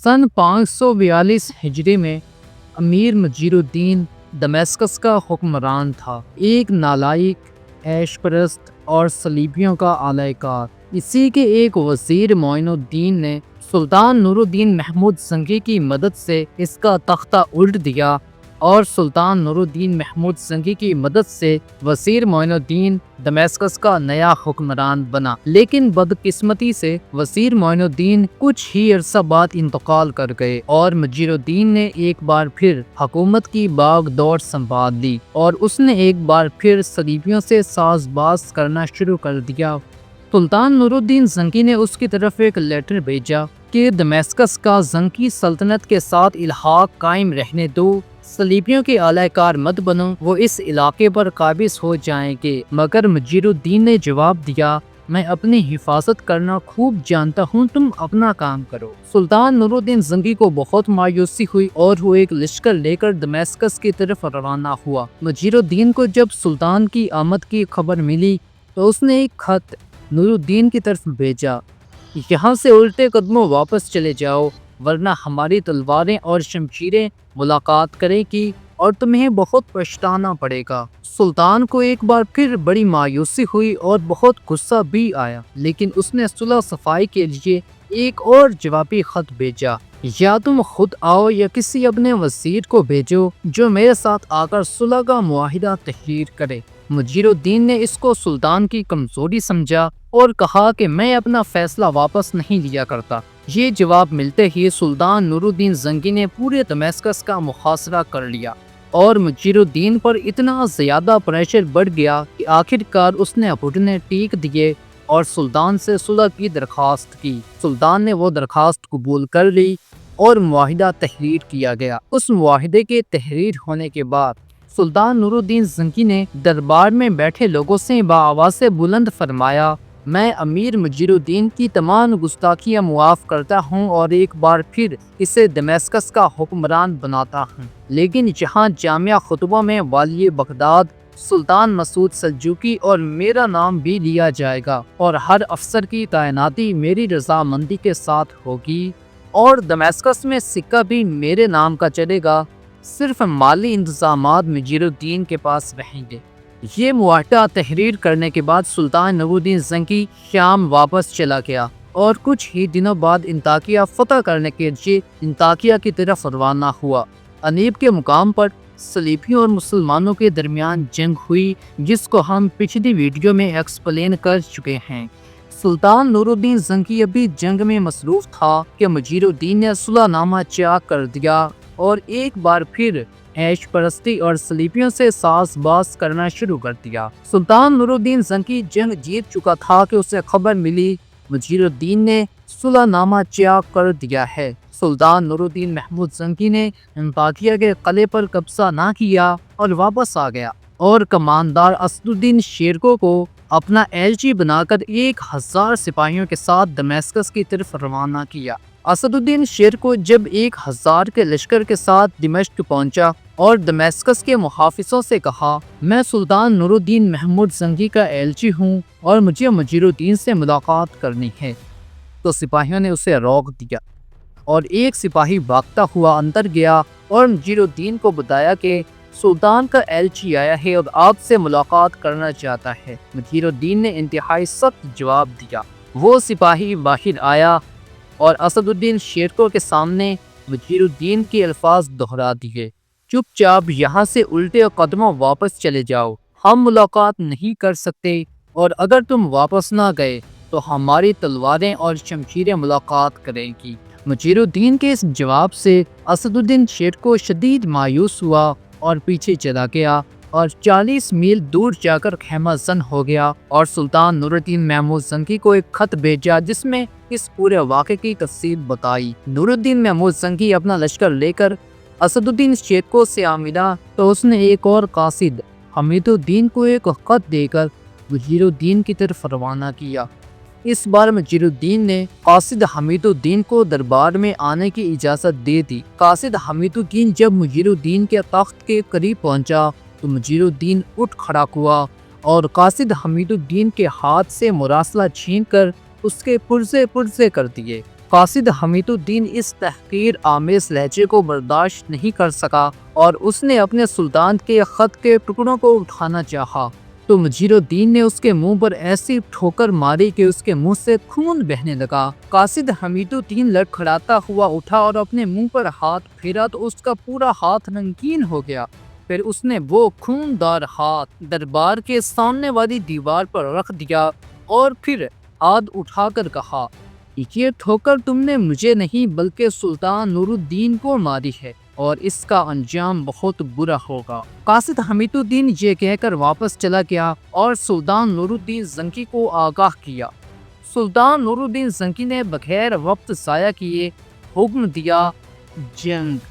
سن 542 ہجری میں امیر مجیر الدین دمشق کا حکمران تھا، ایک نالائق، عیش پرست اور صلیبیوں کا اعلی کار۔ اسی کے ایک وزیر معین الدین نے سلطان نور الدین محمود زنگی کی مدد سے اس کا تختہ الٹ دیا اور سلطان نور الدین محمود زنگی کی مدد سے وزیر معین الدین دمشق کا نیا حکمران بنا۔ لیکن بدقسمتی سے وزیر معین الدین کچھ ہی عرصہ بعد انتقال کر گئے اور مجیر الدین نے ایک بار پھر حکومت کی باغ دوڑ سنبھال لی اور اس نے ایک بار پھر صلیبیوں سے ساز باز کرنا شروع کر دیا۔ سلطان نور الدین زنگی نے اس کی طرف ایک لیٹر بھیجا کہ دمشق کا زنگی سلطنت کے ساتھ الحاق قائم رہنے دو، صلیبیوں کے اعلی کار مت بنو، وہ اس علاقے پر قابض ہو جائیں گے۔ مگر مجیر الدین نے جواب دیا، میں اپنی حفاظت کرنا خوب جانتا ہوں، تم اپنا کام کرو۔ سلطان نور الدین زنگی کو بہت مایوسی ہوئی اور وہ ایک لشکر لے کر دمشق کی طرف روانہ ہوا۔ مجیر الدین کو جب سلطان کی آمد کی خبر ملی تو اس نے ایک خط نور الدین کی طرف بھیجا، یہاں سے الٹے قدموں واپس چلے جاؤ ورنہ ہماری تلواریں اور شمشیریں ملاقات کریں گی اور تمہیں بہت پچھتانا پڑے گا۔ سلطان کو ایک بار پھر بڑی مایوسی ہوئی اور بہت غصہ بھی آیا، لیکن اس نے صلح صفائی کے لیے ایک اور جوابی خط بھیجا، یا تم خود آؤ یا کسی اپنے وزیر کو بھیجو جو میرے ساتھ آ کر صلح کا معاہدہ تحریر کرے۔ مجیر الدین نے اس کو سلطان کی کمزوری سمجھا اور کہا کہ میں اپنا فیصلہ واپس نہیں لیا کرتا۔ یہ جواب ملتے ہی سلطان نور الدین زنگی نے پورے دمشق کا محاصرہ کر لیا اور مجیر الدین پر اتنا زیادہ پریشر بڑھ گیا کہ آخر کار اس نے گھٹنے ٹیک دیے اور سلطان سے صلح کی درخواست کی۔ سلطان نے وہ درخواست قبول کر لی اور معاہدہ تحریر کیا گیا۔ اس معاہدے کے تحریر ہونے کے بعد سلطان نور الدین زنگی نے دربار میں بیٹھے لوگوں سے بآواز بلند فرمایا، میں امیر مجیر الدین کی تمام گستاخیاں معاف کرتا ہوں اور ایک بار پھر اسے دمشق کا حکمران بناتا ہوں، لیکن جہاں جامعہ خطبہ میں والی بغداد سلطان مسعود سلجوقی اور میرا نام بھی لیا جائے گا اور ہر افسر کی تعیناتی میری رضامندی کے ساتھ ہوگی اور دمشق میں سکہ بھی میرے نام کا چلے گا، صرف مالی انتظامات مجیر الدین کے پاس رہیں گے۔ یہ معاہدہ تحریر کرنے کے بعد سلطان نور الدین زنگی شام واپس چلا گیا اور کچھ ہی دنوں بعد انطاکیہ فتح کرنے کے لیے انطاکیہ کی طرف روانہ ہوا۔ انیب کے مقام پر صلیبیوں اور مسلمانوں کے درمیان جنگ ہوئی، جس کو ہم پچھلی ویڈیو میں ایکسپلین کر چکے ہیں۔ سلطان نور الدین زنگی ابھی جنگ میں مصروف تھا کہ مجیر الدین نے صلح نامہ چاک کر دیا اور ایک بار پھر عیش پرستی اور صلیبیوں سے ساز باز کرنا شروع کر دیا۔ سلطان نور الدین زنگی جنگ جیت چکا تھا کہ اسے خبر ملی مجیر الدین نے صلح نامہ چاک کر دیا ہے۔ سلطان نور الدین محمود زنگی نے انطاکیہ کے قلعے پر قبضہ نہ کیا اور واپس آ گیا اور کماندار اسد الدین شیرکو کو اپنا ایلچی بنا کر 1000 سپاہیوں کے ساتھ دمشق کی طرف روانہ کیا۔ اسد الدین شیرکو جب 1000 کے لشکر کے ساتھ دمشق پہنچا اور دمشق کے محافظوں سے کہا، میں سلطان نور الدین محمود زنگی کا ایلچی ہوں اور مجھے مجیر الدین سے ملاقات کرنی ہے، تو سپاہیوں نے اسے روک دیا اور ایک سپاہی بھاگتا ہوا اندر گیا اور مجیر الدین کو بتایا کہ سلطان کا ایلچی آیا ہے اور آپ سے ملاقات کرنا چاہتا ہے۔ مجیر الدین نے انتہائی سخت جواب دیا۔ وہ سپاہی باہر آیا اور اسد الدین شیرکو کے سامنے مجیر الدین کے الفاظ دہرا دیے، چپ چاپ یہاں سے الٹے قدموں واپس چلے جاؤ، ہم ملاقات نہیں کر سکتے اور اگر تم واپس نہ گئے تو ہماری تلواریں اور شمشیریں ملاقات کریں گی۔ مجیر الدین کے اس جواب سے اسد الدین شیرکو شدید مایوس ہوا اور پیچھے چلا گیا اور 40 میل دور جا کر خیمہ زن ہو گیا اور سلطان نور الدین محمود زنگی کو ایک خط بھیجا جس میں اس پورے واقعے کی تفصیل بتائی۔ نور الدین محمود زنگی اپنا لشکر لے کر اسد الدین شیرکو سے ملا تو اس نے ایک اور قاصد حمید الدین کو ایک خط دے کر مجیر الدین کی طرف روانہ کیا۔ اس بار مجیر الدین نے قاصد حمید الدین کو دربار میں آنے کی اجازت دے دی۔ قاصد حمید الدین جب مجیر الدین کے تخت کے قریب پہنچا تو مجیر الدین اٹھ کھڑا ہوا اور قاصد حمید الدین کے ہاتھ سے مراسلہ چھین کر اس کے پرزے پرزے کر دیے۔ قاصد حمید الدین اس تحقیر آمیز لہجے کو برداشت نہیں کر سکا اور اس نے اپنے سلطان کے خط کے ٹکڑوں کو اٹھانا چاہا تو مجیر الدین نے اس کے منہ پر ایسی ٹھوکر ماری کہ اس کے منہ سے خون بہنے لگا۔ قاصد حمید الدین لڑکھڑاتا ہوا اٹھا اور اپنے منہ پر ہاتھ پھیرا تو اس کا پورا ہاتھ رنگین ہو گیا۔ پھر اس نے وہ خوندار ہاتھ دربار کے سامنے والی دیوار پر رکھ دیا اور پھر ہاتھ اٹھا کر کہا، یہ ٹھوکر تم نے مجھے نہیں بلکہ سلطان نور الدین کو ماری ہے اور اس کا انجام بہت برا ہوگا۔ قاصد حمید الدین یہ کہہ کر واپس چلا گیا اور سلطان نور الدین زنگی کو آگاہ کیا۔ سلطان نور الدین زنگی نے بغیر وقت ضائع کیے حکم دیا، جنگ